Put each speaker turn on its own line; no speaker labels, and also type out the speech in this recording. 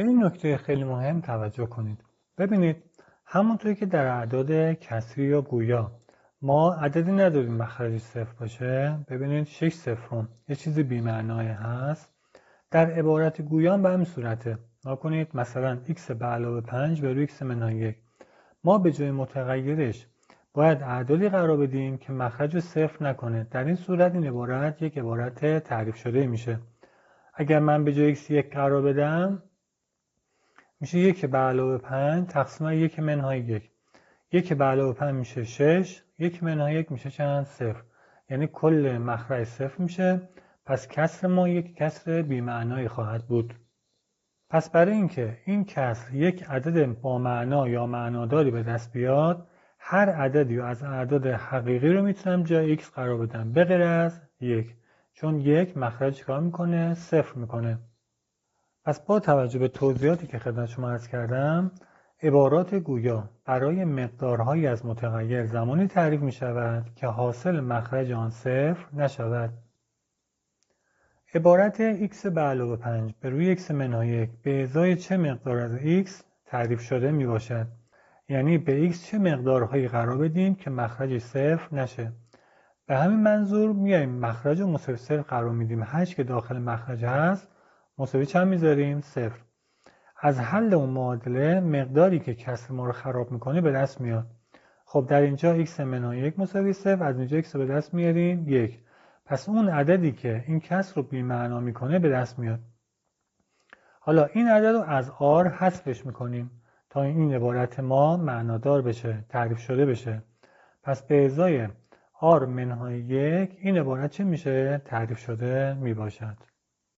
به این نکته خیلی مهم توجه کنید. ببینید همونطوری که در اعداد کسری یا گویا ما عددی نداریم مخرجش صفر باشه، ببینید 6 صفرم یه چیزی بی‌معنای هست. در عبارت گویا به همین صورته. نکنید مثلا x به علاوه 5 بر x منهای 1. ما به جای متغیرش باید اعدادی قرار بدیم که مخرج رو صفر نکنه. در این صورت این عبارت یک عبارت تعریف شده میشه. اگر من به جای x 1 قرار بدم میشه 1 به علاوه 5 تقسیم 1 منهای 1. 1 به علاوه 5 میشه 6. 1 منهای 1 میشه چند؟ صفر. یعنی کل مخرج صفر میشه. پس کسر ما یک کسر بی‌معنایی خواهد بود. پس برای اینکه این کسر یک عدد با معنا یا معناداری به دست بیاد، هر عددی از اعداد حقیقی رو میتونم جای x قرار بدم به غیر از 1. چون 1 مخرج کار میکنه؟ صفر میکنه. پس با توجه به توضیحاتی که خدمت شما عرض کردم، عبارات گویا برای مقدارهایی از متغیر زمانی تعریف می شود که حاصل مخرج آن صفر نشود. عبارت x به علاوه 5 به روی x منهای 1 به ازای چه مقدار از x تعریف شده می باشد. یعنی به x چه مقدارهایی قرار بدیم که مخرج صفر نشه. به همین منظور میایم مخرج رو مساوی صفر قرار میدیم. هر چی که داخل مخرج هست مساوی چند میذاریم؟ صفر. از حل اون معادله مقداری که کسر ما رو خراب میکنه به دست میاد. خب در اینجا x منهای 1 مساوی صفر، از اینجا x رو به دست میاریم 1. پس اون عددی که این کسر رو بی‌معنا میکنه به دست میاد. حالا این عدد رو از r حذفش میکنیم تا این عبارت ما معنادار بشه، تعریف شده بشه. پس به ازای r منهای 1 این عبارت چه میشه؟ تعریف شده میباشد.